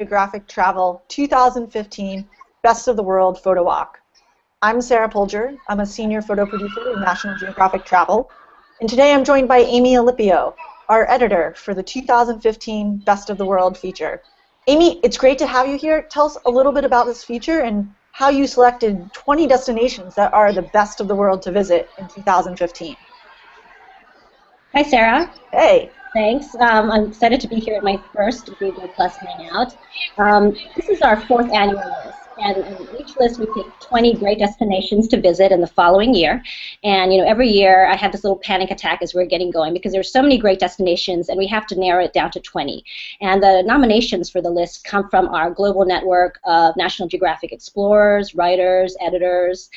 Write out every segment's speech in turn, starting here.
Geographic Travel 2015 Best of the World Photo Walk. I'm Sarah Polger. I'm a senior photo producer with National Geographic Travel. And today I'm joined by Amy Alipio, our editor for the 2015 Best of the World feature. Amy, it's great to have you here. Tell us a little bit about this feature and how you selected 20 destinations that are the best of the world to visit in 2015. Hi, Sarah. Hey. Thanks. I'm excited to be here at my first Google Plus Hangout. This is our 4th annual list, and in each list we pick 20 great destinations to visit in the following year. And every year I have this little panic attack as we're getting going because there's so many great destinations, and we have to narrow it down to 20. And the nominations for the list come from our global network of National Geographic explorers, writers, editors,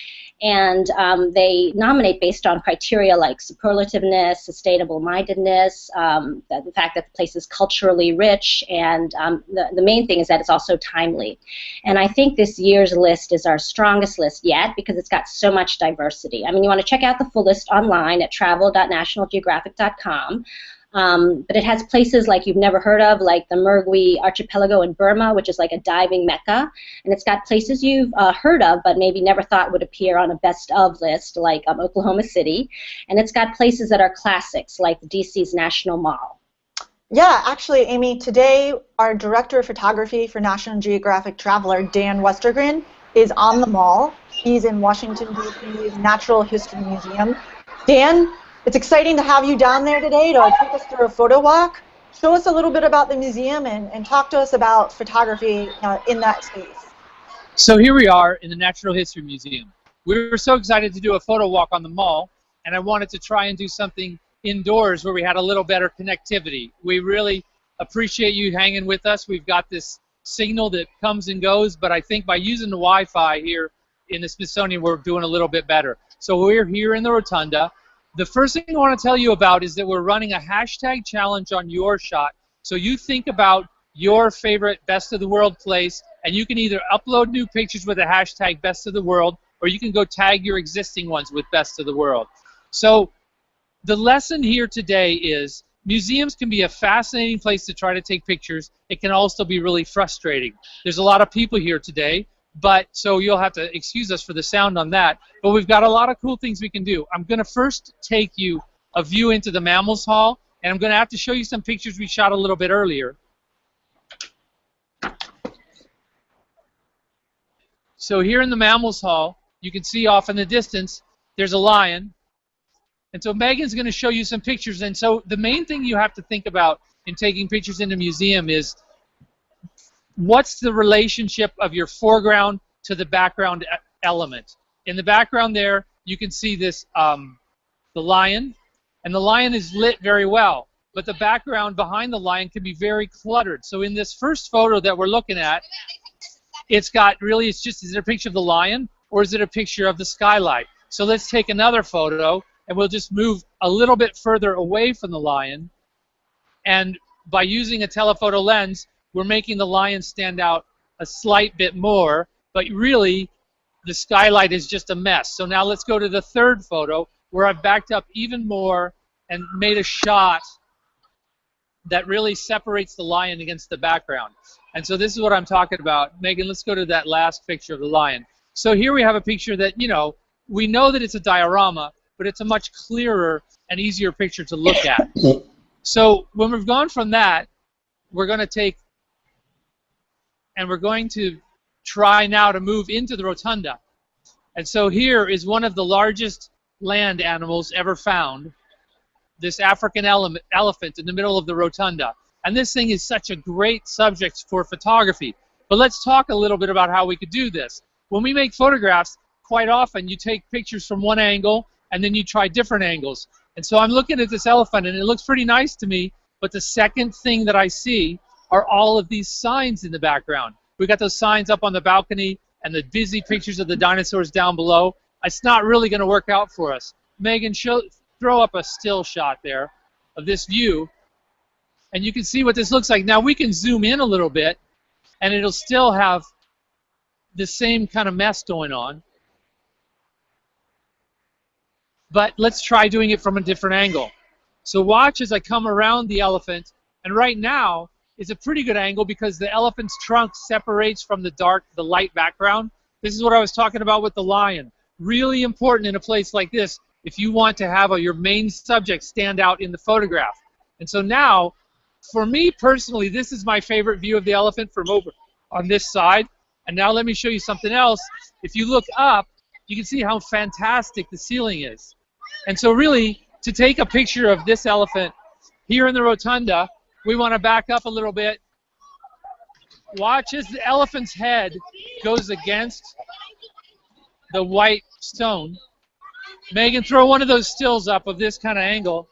and they nominate based on criteria like superlativeness, sustainable-mindedness, the fact that the place is culturally rich, and the main thing is that it's also timely. And I think this year's list is our strongest list yet because it's got so much diversity. I mean, you want to check out the full list online at travel.nationalgeographic.com. But it has places like you've never heard of, like the Mergui Archipelago in Burma, which is like a diving mecca. And it's got places you've heard of but maybe never thought would appear on a best of list, like Oklahoma City. And it's got places that are classics, like DC's National Mall. Yeah, actually, Amy, today our director of photography for National Geographic Traveler, Dan Westergren, is on the mall. He's in Washington, D.C.'s Natural History Museum. Dan, it's exciting to have you down there today to take us through a photo walk. Show us a little bit about the museum and talk to us about photography in that space. So here we are in the Natural History Museum. We were so excited to do a photo walk on the mall, and I wanted to try and do something indoors where we had a little better connectivity. We really appreciate you hanging with us. We've got this signal that comes and goes, but I think by using the Wi-Fi here in the Smithsonian, we're doing a little bit better. So we're here in the Rotunda. The first thing I want to tell you about is that we're running a hashtag challenge on your shot. So you think about your favorite best of the world place, and you can either upload new pictures with the hashtag best of the world, or you can go tag your existing ones with best of the world. So the lesson here today is museums can be a fascinating place to try to take pictures. It can also be really frustrating. There's a lot of people here today, so you'll have to excuse us for the sound on that. But we've got a lot of cool things we can do. I'm going to first take you a view into the Mammals Hall, and I'm going to have to show you some pictures we shot a little bit earlier. So here in the Mammals Hall, you can see off in the distance, there's a lion. And so Megan's going to show you some pictures. And so the main thing you have to think about in taking pictures in a museum is what's the relationship of your foreground to the background element. In the background there, you can see this, the lion, and the lion is lit very well, but the background behind the lion can be very cluttered. So in this first photo that we're looking at, it's got really, is it a picture of the lion, or is it a picture of the skylight? So let's take another photo, and we'll just move a little bit further away from the lion, and by using a telephoto lens, we're making the lion stand out a slight bit more, but really the skylight is just a mess. So now let's go to the third photo where I've backed up even more and made a shot that really separates the lion against the background. And so this is what I'm talking about. Megan, let's go to that last picture of the lion. So here we have a picture that, we know that it's a diorama, but it's a much clearer and easier picture to look at. So when we've gone from that, we're going to take and we're going to try now to move into the Rotunda. And so here is one of the largest land animals ever found, this African elephant in the middle of the Rotunda. And this thing is such a great subject for photography. But let's talk a little bit about how we could do this. When we make photographs, quite often you take pictures from one angle and then you try different angles. And so I'm looking at this elephant and it looks pretty nice to me, but the second thing that I see are all of these signs in the background. We got those signs up on the balcony and the busy pictures of the dinosaurs down below. It's not really going to work out for us. Megan, throw up a still shot there of this view, and you can see what this looks like. Now we can zoom in a little bit, and it'll still have the same kind of mess going on. But let's try doing it from a different angle. So watch as I come around the elephant, and right now is a pretty good angle because the elephant's trunk separates from the light background. This is what I was talking about with the lion. Really important in a place like this if you want to have your main subject stand out in the photograph. And so now, for me personally, this is my favorite view of the elephant from over on this side. And now let me show you something else. If you look up, you can see how fantastic the ceiling is. And so really, to take a picture of this elephant here in the rotunda, we want to back up a little bit. Watch as the elephant's head goes against the white stone. Megan, throw one of those stills up of this kind of angle.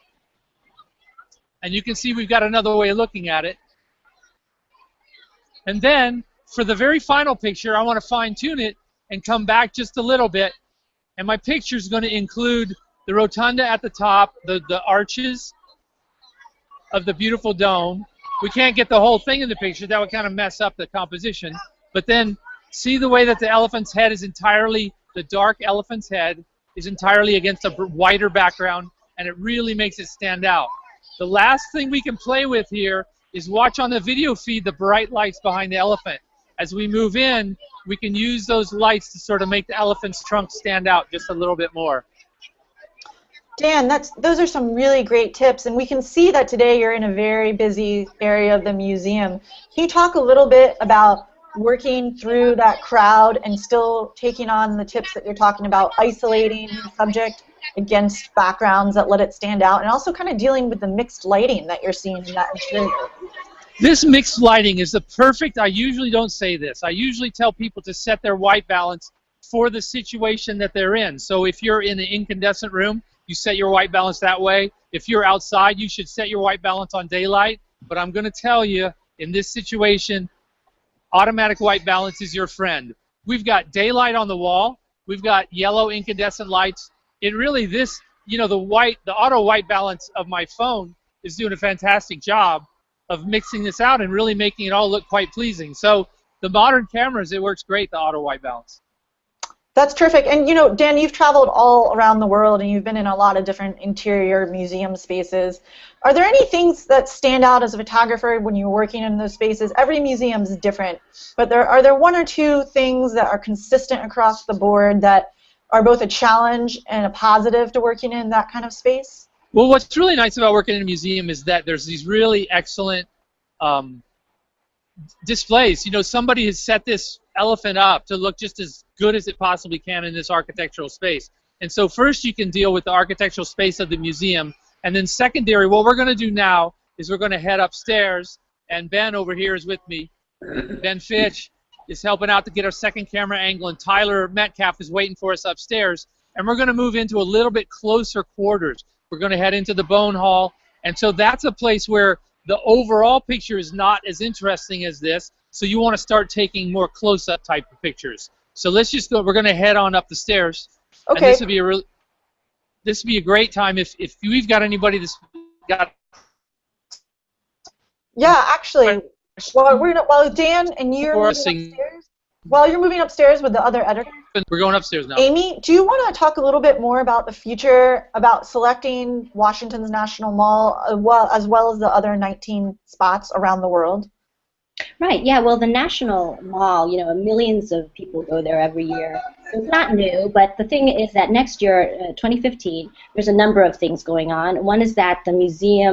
And you can see we've got another way of looking at it. And then, for the very final picture, I want to fine-tune it and come back just a little bit. And my picture is going to include the rotunda at the top, the arches of the beautiful dome. We can't get the whole thing in the picture. That would kind of mess up the composition. But then, see the way that the elephant's head is entirely, the dark elephant's head is entirely against a whiter background, and it really makes it stand out. The last thing we can play with here is watch on the video feed the bright lights behind the elephant. As we move in, we can use those lights to sort of make the elephant's trunk stand out just a little bit more. Dan, those are some really great tips, and we can see that today you're in a very busy area of the museum. Can you talk a little bit about working through that crowd and still taking on the tips that you're talking about, isolating the subject against backgrounds that let it stand out, and also kind of dealing with the mixed lighting that you're seeing in that interior? This mixed lighting is the perfect, I usually don't say this, I usually tell people to set their white balance for the situation that they're in. So if you're in an incandescent room, you set your white balance that way. If you're outside, you should set your white balance on daylight. But I'm going to tell you, in this situation, automatic white balance is your friend. We've got daylight on the wall. We've got yellow incandescent lights. It really, the auto white balance of my phone is doing a fantastic job of mixing this out and really making it all look quite pleasing. So the modern cameras, it works great, the auto white balance. That's terrific. And you know, Dan, you've traveled all around the world and you've been in a lot of different interior museum spaces. Are there any things that stand out as a photographer when you're working in those spaces? Every museum is different, but are there one or two things that are consistent across the board that are both a challenge and a positive to working in that kind of space? Well, what's really nice about working in a museum is that there's these really excellent displays. You know, somebody has set this elephant up to look just as good as it possibly can in this architectural space. And so first you can deal with the architectural space of the museum, and then secondary, what we're going to do now is we're going to head upstairs, and Ben over here is with me. Ben Fitch is helping out to get our second camera angle, and Tyler Metcalf is waiting for us upstairs, and we're going to move into a little bit closer quarters. We're going to head into the bone hall, and so that's a place where the overall picture is not as interesting as this, so you want to start taking more close-up type of pictures. So let's just go. We're going to head on up the stairs. Okay. And this would be a great time if we've got anybody that's got. Yeah, actually, while Dan and you're moving upstairs, while you're moving upstairs with the other editor. We're going upstairs now. Amy, do you want to talk a little bit more about the future, about selecting Washington's National Mall, as well as the other 19 spots around the world? Right, yeah, well, the National Mall, you know, millions of people go there every year. So it's not new, but the thing is that next year, 2015, there's a number of things going on. One is that the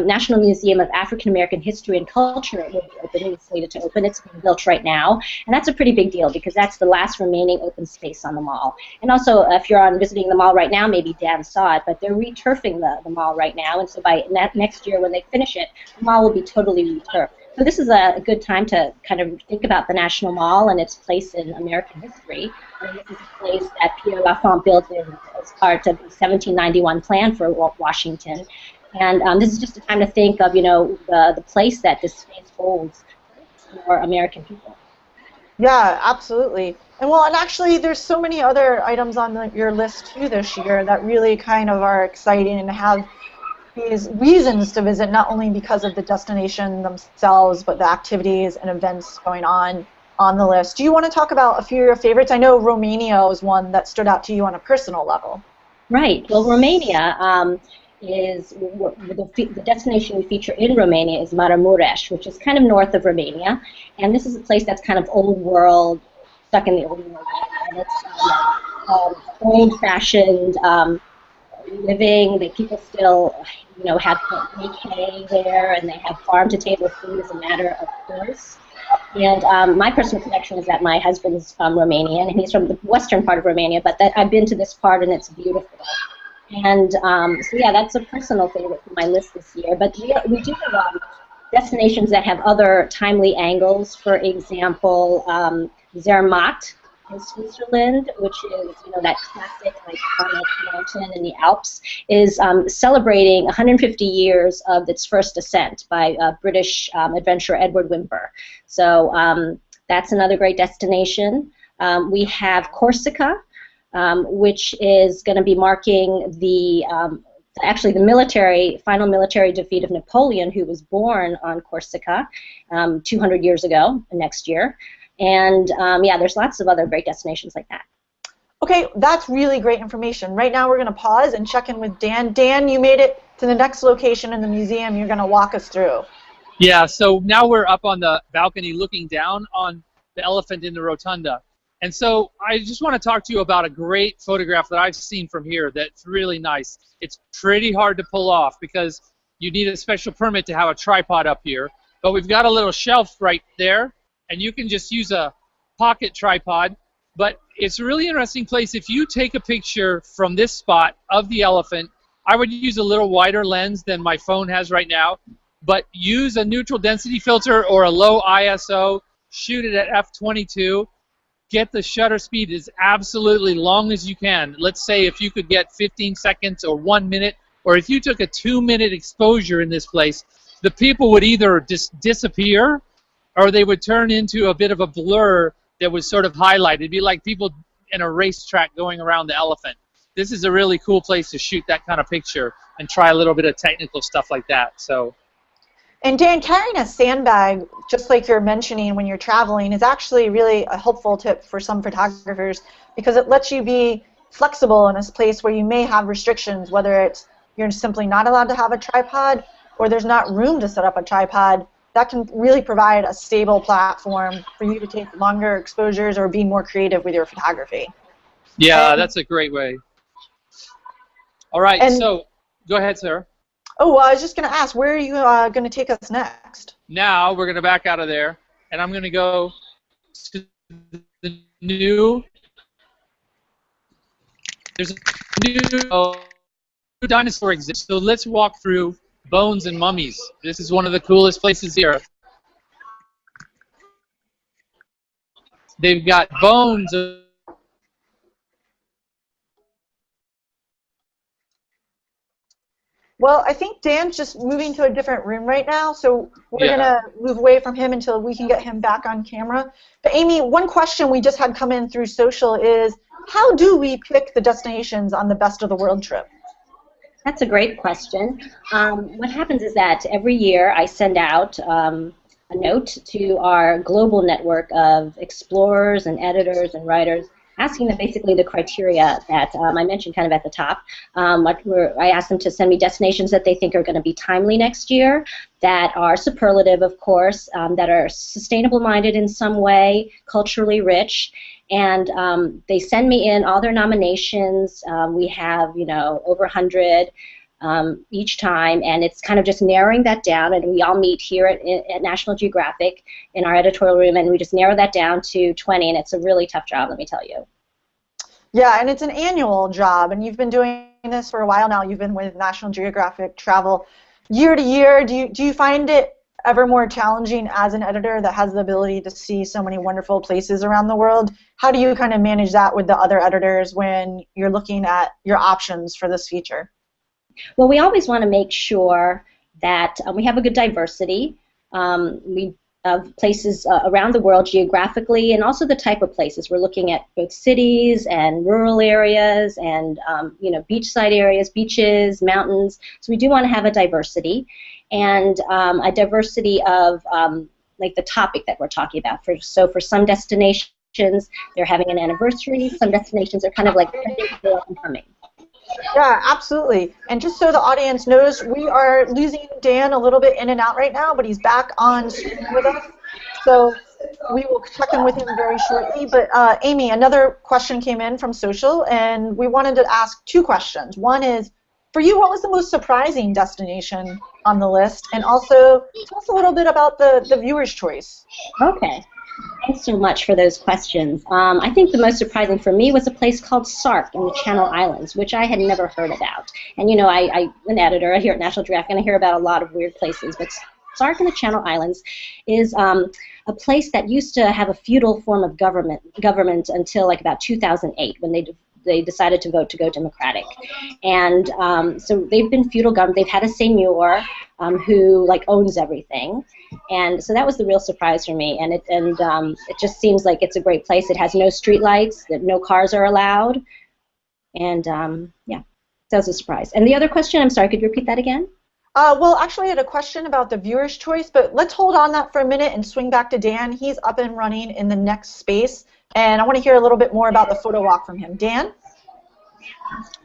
National Museum of African American History and Culture will be opening, it's slated to open. It's being built right now, and that's a pretty big deal because that's the last remaining open space on the mall. And also, if you're on visiting the mall right now, maybe Dan saw it, but they're returfing the mall right now, and so by next year when they finish it, the mall will be totally returfed. So this is a good time to kind of think about the National Mall and its place in American history. And this is a place that Pierre Lafont built as part of the 1791 plan for Washington. And this is just a time to think of, you know, the place that this space holds for American people. Yeah, absolutely. And actually, there's so many other items on your list too this year that really kind of are exciting and have these reasons to visit, not only because of the destination themselves, but the activities and events going on the list. Do you want to talk about a few of your favorites? I know Romania was one that stood out to you on a personal level. Right. Well, Romania, is the destination we feature in Romania is Maramuresh, which is kind of north of Romania, and this is a place that's kind of old world, stuck in the old world, and it's old-fashioned living. The people still, have hay there, and they have farm-to-table food as a matter of course. And my personal connection is that my husband's Romanian, and he's from the western part of Romania, but I've been to this part, and it's beautiful. And so, yeah, that's a personal favorite for my list this year. But we do have destinations that have other timely angles. For example, Zermatt in Switzerland, which is that classic iconic mountain in the Alps, is celebrating 150 years of its first ascent by British adventurer Edward Whymper. So that's another great destination. We have Corsica, which is going to be marking the actually the final military defeat of Napoleon, who was born on Corsica 200 years ago next year. And yeah, there's lots of other great destinations like that. Okay, that's really great information. Right now we're going to pause and check in with Dan. Dan, you made it to the next location in the museum you're going to walk us through. Yeah, so now we're up on the balcony looking down on the elephant in the rotunda. And so I just want to talk to you about a great photograph that I've seen from here that's really nice. It's pretty hard to pull off because you need a special permit to have a tripod up here. But we've got a little shelf right there, and you can just use a pocket tripod. But it's a really interesting place. If you take a picture from this spot of the elephant, I would use a little wider lens than my phone has right now, but use a neutral density filter or a low ISO, shoot it at f/22, get the shutter speed as absolutely long as you can. Let's say if you could get 15 seconds or 1 minute, or if you took a 2-minute exposure in this place, the people would either disappear or they would turn into a bit of a blur that was sort of highlighted. It'd be like people in a racetrack going around the elephant. This is a really cool place to shoot that kind of picture and try a little bit of technical stuff like that. So. And Dan, carrying a sandbag, just like you're mentioning when you're traveling, is actually really a helpful tip for some photographers because it lets you be flexible in a place where you may have restrictions, whether it's you're simply not allowed to have a tripod or there's not room to set up a tripod. That can really provide a stable platform for you to take longer exposures or be more creative with your photography. Yeah, that's a great way. All right, so go ahead, Sarah. Oh, well, I was just going to ask, where are you going to take us next? Now we're going to back out of there, and I'm going to go to the new. There's a new dinosaur exhibit. So let's walk through bones and mummies. This is one of the coolest places here. They've got bones of Well, I think Dan's just moving to a different room right now, so we're going to move away from him until we can get him back on camera. But Amy, one question we just had come in through social is, how do we pick the destinations on the Best of the World trip? That's a great question. What happens is that every year I send out a note to our global network of explorers and editors and writers asking them basically the criteria that I mentioned kind of at the top. I asked them to send me destinations that they think are going to be timely next year, that are superlative, of course, that are sustainable-minded in some way, culturally rich, and they send me in all their nominations. We have, over 100 each time, and it's kind of just narrowing that down, and we all meet here at National Geographic in our editorial room, and we just narrow that down to 20, and it's a really tough job, let me tell you. Yeah, and it's an annual job, and you've been doing this for a while now. You've been with National Geographic Travel year to year. Do you find it ever more challenging as an editor that has the ability to see so many wonderful places around the world? How do you kind of manage that with the other editors when you're looking at your options for this feature? Well, we always want to make sure that we have a good diversity of places around the world geographically, and also the type of places. We're looking at both cities and rural areas and beachside areas, beaches, mountains. So we do want to have a diversity, and a diversity of like the topic that we're talking about. So for some destinations, they're having an anniversary. Some destinations are kind of like up and coming. Yeah, absolutely. And just so the audience knows, we are losing Dan a little bit in and out right now, but he's back on screen with us. So we will check in with him very shortly. But Amy, another question came in from social, and we wanted to ask two questions. One is, for you, what was the most surprising destination on the list? And also, tell us a little bit about the viewer's choice. Okay. Thanks so much for those questions. I think the most surprising for me was a place called Sark in the Channel Islands, which I had never heard about. And you know, I'm an editor here at National Geographic, and I hear about a lot of weird places, but Sark in the Channel Islands is a place that used to have a feudal form of government until like about 2008, when they decided to vote to go democratic. And so they've been feudal government. They've had a seigneur who like owns everything. And so that was the real surprise for me. And it just seems like it's a great place. It has no street lights, that no cars are allowed. And yeah, that was a surprise. And the other question, I'm sorry, could you repeat that again? Well, actually, I had a question about the viewer's choice, but let's hold on that for a minute and swing back to Dan. He's up and running in the next space, and I want to hear a little bit more about the photo walk from him. Dan?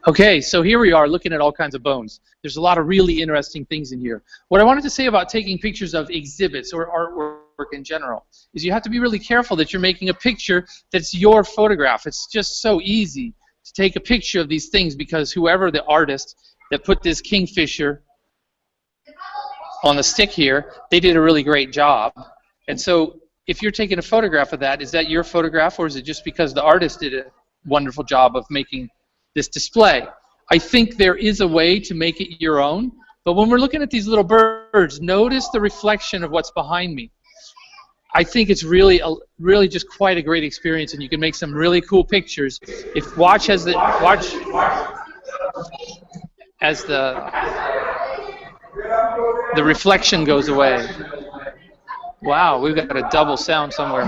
Okay, so here we are looking at all kinds of bones. There's a lot of really interesting things in here. What I wanted to say about taking pictures of exhibits or artwork in general is you have to be really careful that you're making a picture that's your photograph. It's just so easy to take a picture of these things because whoever the artist that put this kingfisher on the stick here, they did a really great job. And so if you're taking a photograph of that, is that your photograph, or is it just because the artist did a wonderful job of making this display? I think there is a way to make it your own, but when we're looking at these little birds, notice the reflection of what's behind me. I think it's really just quite a great experience, and you can make some really cool pictures. If watch as the reflection goes away. Wow, we've got a double sound somewhere.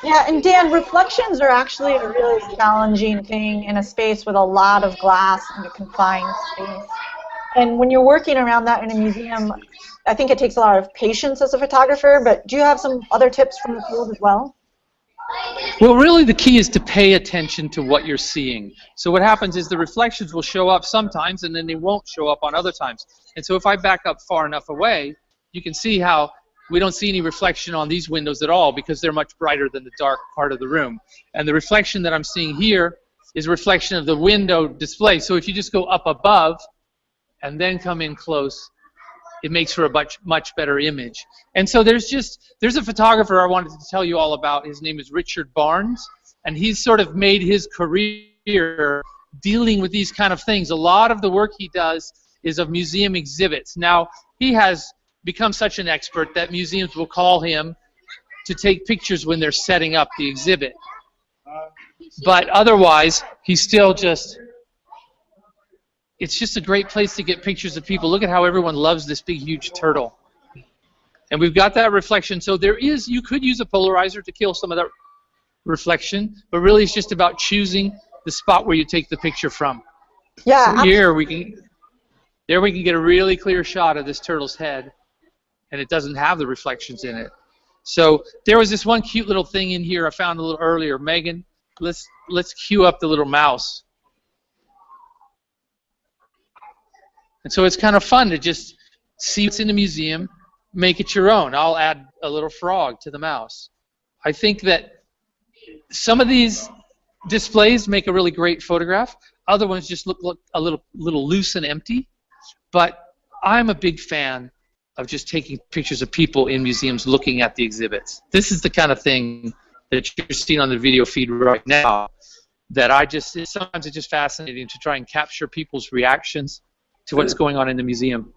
Yeah, and Dan, reflections are actually a really challenging thing in a space with a lot of glass and a confined space. And when you're working around that in a museum, I think it takes a lot of patience as a photographer, but do you have some other tips from the field as well? Well, really the key is to pay attention to what you're seeing. So what happens is the reflections will show up sometimes and then they won't show up on other times. And so if I back up far enough away, you can see how we don't see any reflection on these windows at all because they're much brighter than the dark part of the room. And the reflection that I'm seeing here is a reflection of the window display. So if you just go up above and then come in close, it makes for a much better image. And so there's a photographer I wanted to tell you all about. His name is Richard Barnes, and he's sort of made his career dealing with these kind of things. A lot of the work he does is of museum exhibits. Now, he has become such an expert that museums will call him to take pictures when they're setting up the exhibit. But otherwise, he's still it's just a great place to get pictures of people. Look at how everyone loves this big, huge turtle. And we've got that reflection. So you could use a polarizer to kill some of that reflection, but really it's just about choosing the spot where you take the picture from. Yeah. So here we can get a really clear shot of this turtle's head, and it doesn't have the reflections in it. So there was this one cute little thing in here I found a little earlier. Megan, let's cue up the little mouse. And so it's kind of fun to just see what's in the museum, make it your own. I'll add a little frog to the mouse. I think that some of these displays make a really great photograph. Other ones just look a little loose and empty. But I'm a big fan of just taking pictures of people in museums looking at the exhibits. This is the kind of thing that you're seeing on the video feed right now that sometimes it's just fascinating to try and capture people's reactions to what's going on in the museum.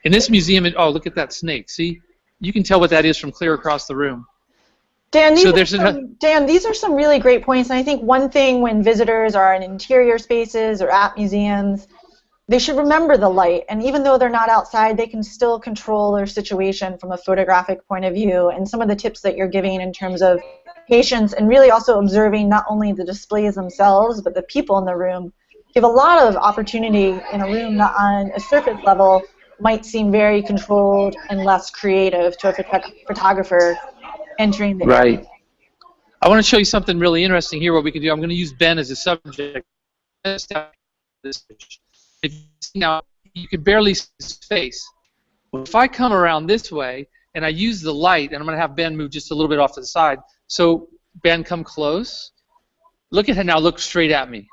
In this museum, oh, look at that snake. See? You can tell what that is from clear across the room. Dan, these are some really great points, and I think one thing when visitors are in interior spaces or at museums, they should remember the light, and even though they're not outside, they can still control their situation from a photographic point of view, and some of the tips that you're giving in terms of patience and really also observing not only the displays themselves, but the people in the room, give a lot of opportunity in a room that on a surface level might seem very controlled and less creative to a photographer entering the right. area. I want to show you something really interesting here, what we can do. I'm going to use Ben as a subject. this. If you see now, you can barely see his face. Well, if I come around this way and I use the light, and I'm going to have Ben move just a little bit off to the side. So Ben, come close. Look at him now. Look straight at me.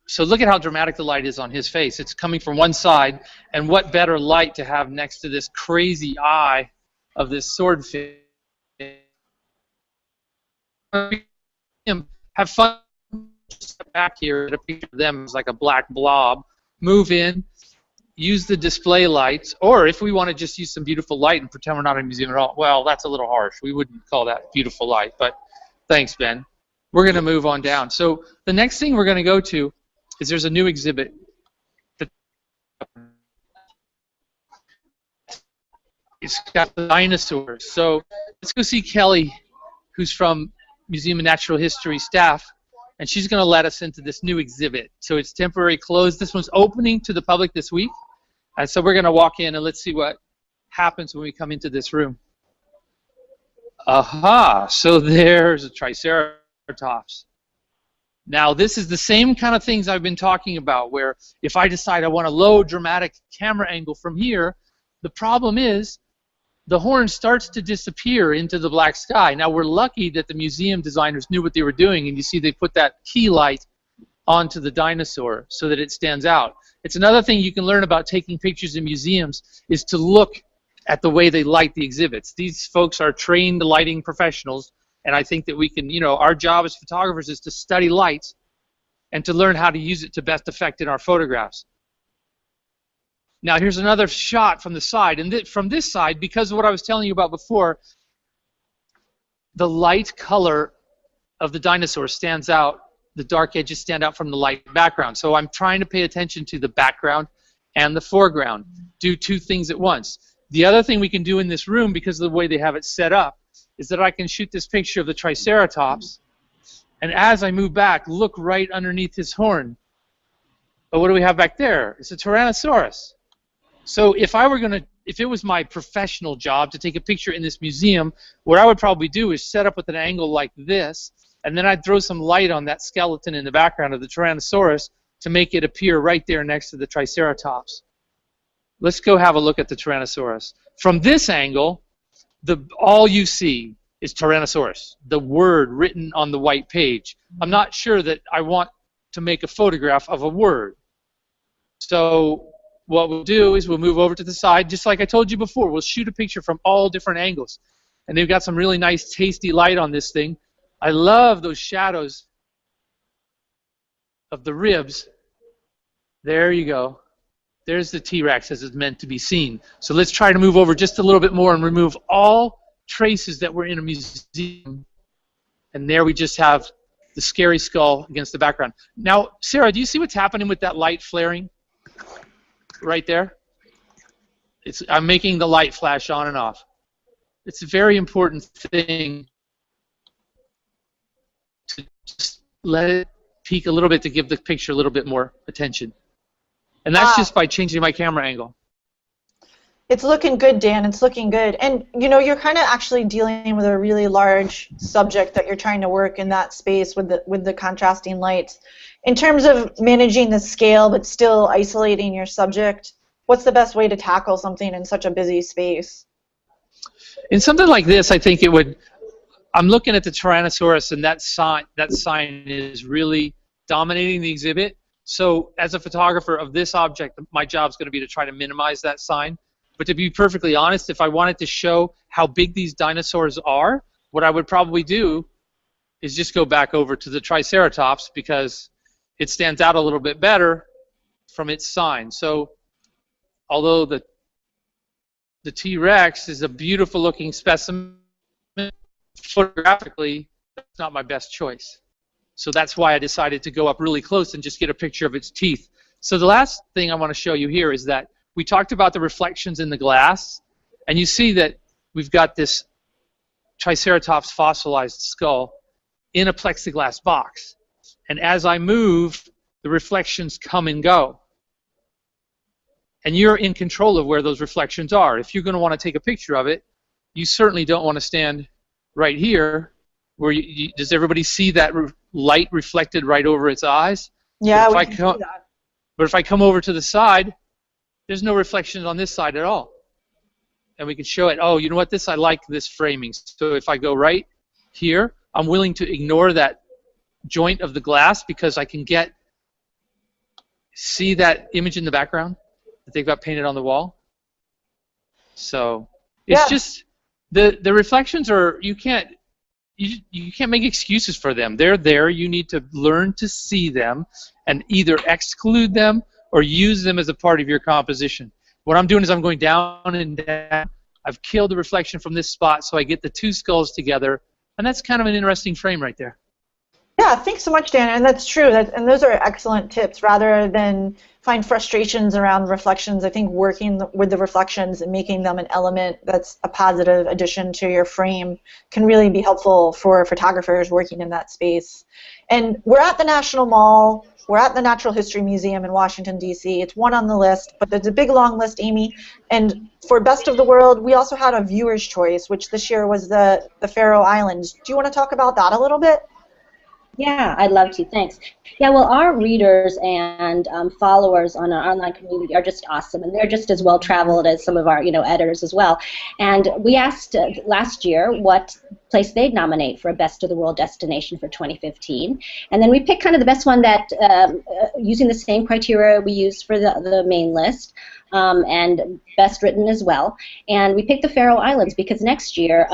So look at how dramatic the light is on his face. It's coming from one side, and what better light to have next to this crazy eye of this swordfish. Have fun. Step back here at a picture of them as like a black blob. Move in. Use the display lights, or if we want to just use some beautiful light and pretend we're not in a museum at all, well, that's a little harsh. We wouldn't call that beautiful light, but thanks, Ben. We're going to move on down. So the next thing we're going to go to is there's a new exhibit. It's got the dinosaurs. So let's go see Kelly, who's from Museum of Natural History staff, and she's going to let us into this new exhibit. So it's temporarily closed. This one's opening to the public this week. So we're going to walk in and let's see what happens when we come into this room. Aha! So there's a Triceratops. Now this is the same kind of things I've been talking about, where if I decide I want a low dramatic camera angle from here, the problem is the horn starts to disappear into the black sky. Now we're lucky that the museum designers knew what they were doing, and you see they put that key light onto the dinosaur so that it stands out. It's another thing you can learn about taking pictures in museums is to look at the way they light the exhibits. These folks are trained lighting professionals, and I think that we can, you know, our job as photographers is to study light and to learn how to use it to best effect in our photographs. Now here's another shot from the side, and from this side, because of what I was telling you about before, the light color of the dinosaur stands out. The dark edges stand out from the light background. So I'm trying to pay attention to the background and the foreground. Do two things at once. The other thing we can do in this room, because of the way they have it set up, is that I can shoot this picture of the Triceratops, and as I move back, look right underneath his horn. But what do we have back there? It's a Tyrannosaurus. So if it was my professional job to take a picture in this museum, what I would probably do is set up with an angle like this, and then I'd throw some light on that skeleton in the background of the Tyrannosaurus to make it appear right there next to the Triceratops. Let's go have a look at the Tyrannosaurus. From this angle, all you see is Tyrannosaurus, the word written on the white page. I'm not sure that I want to make a photograph of a word. So what we'll do is we'll move over to the side, just like I told you before. We'll shoot a picture from all different angles. And they've got some really nice, tasty light on this thing. I love those shadows of the ribs. There you go. There's the T-Rex as it's meant to be seen. So let's try to move over just a little bit more and remove all traces that were in a museum. And there we just have the scary skull against the background. Now, Sarah, do you see what's happening with that light flaring right there? I'm making the light flash on and off. It's a very important thing to just let it peak a little bit to give the picture a little bit more attention. And that's just by changing my camera angle. It's looking good, Dan. It's looking good. And, you know, you're kind of actually dealing with a really large subject that you're trying to work in that space with the contrasting lights. In terms of managing the scale but still isolating your subject, what's the best way to tackle something in such a busy space? In something like this, I think it would... I'm looking at the Tyrannosaurus, and that sign is really dominating the exhibit. So as a photographer of this object, my job is going to be to try to minimize that sign. But to be perfectly honest, if I wanted to show how big these dinosaurs are, what I would probably do is just go back over to the Triceratops because it stands out a little bit better from its sign. So although the T-Rex is a beautiful looking specimen, photographically, that's not my best choice. So that's why I decided to go up really close and just get a picture of its teeth. So the last thing I want to show you here is that we talked about the reflections in the glass, and you see that we've got this Triceratops fossilized skull in a plexiglass box. And as I move, the reflections come and go. And you're in control of where those reflections are. If you're going to want to take a picture of it, you certainly don't want to stand right here where does everybody see that light reflected right over its eyes? Yeah, if we I can come, see that. But if I come over to the side, there's no reflections on this side at all. And we can show it, oh, you know what, I like this framing. So if I go right here, I'm willing to ignore that joint of the glass because I can see that image in the background that they've got painted on the wall. So it's just the reflections are, you can't make excuses for them. They're there. You need to learn to see them and either exclude them or use them as a part of your composition. What I'm doing is I'm going down and down. I've killed the reflection from this spot so I get the two skulls together, and that's kind of an interesting frame right there. Yeah, thanks so much, Dan, and that's true. And those are excellent tips. Rather than find frustrations around reflections, I think working with the reflections and making them an element that's a positive addition to your frame can really be helpful for photographers working in that space. And we're at the National Mall. We're at the Natural History Museum in Washington, D.C. It's one on the list, but there's a big, long list, Amy. And for Best of the World, we also had a viewer's choice, which this year was the Faroe Islands. Do you want to talk about that a little bit? Yeah, I'd love to. Thanks. Yeah, well, our readers and followers on our online community are just awesome, and they're just as well traveled as some of our, editors as well. And we asked last year what place they'd nominate for a Best of the World destination for 2015, and then we picked kind of the best one that, using the same criteria we used for the main list. And best written as well. And we picked the Faroe Islands because next year,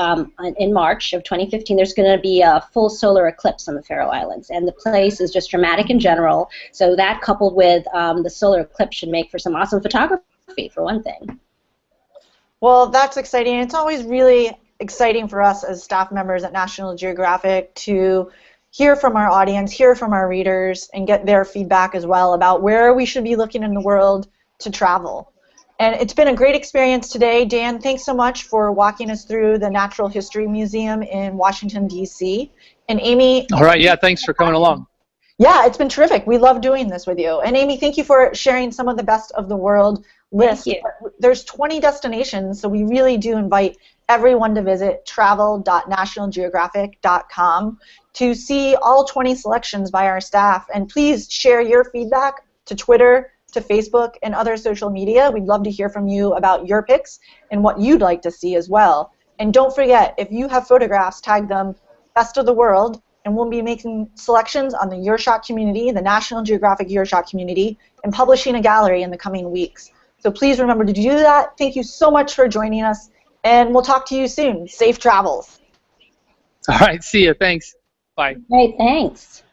in March of 2015, there's going to be a full solar eclipse on the Faroe Islands. And the place is just dramatic in general. So that coupled with the solar eclipse should make for some awesome photography, for one thing. Well, that's exciting. It's always really exciting for us as staff members at National Geographic to hear from our audience, hear from our readers, and get their feedback as well about where we should be looking in the world to travel. And it's been a great experience today. Dan, thanks so much for walking us through the Natural History Museum in Washington, D.C. And Amy... All right, yeah, thanks for coming along. Yeah, it's been terrific. We love doing this with you. And Amy, thank you for sharing some of the Best of the World lists. There's 20 destinations, so we really do invite everyone to visit travel.nationalgeographic.com to see all 20 selections by our staff. And please share your feedback to Twitter, to Facebook, and other social media. We'd love to hear from you about your picks and what you'd like to see as well. And don't forget, if you have photographs, tag them Best of the World, and we'll be making selections on the YourShot community, the National Geographic YourShot community, and publishing a gallery in the coming weeks. So please remember to do that. Thank you so much for joining us, and we'll talk to you soon. Safe travels. All right, see you. Thanks. Bye. Great, thanks.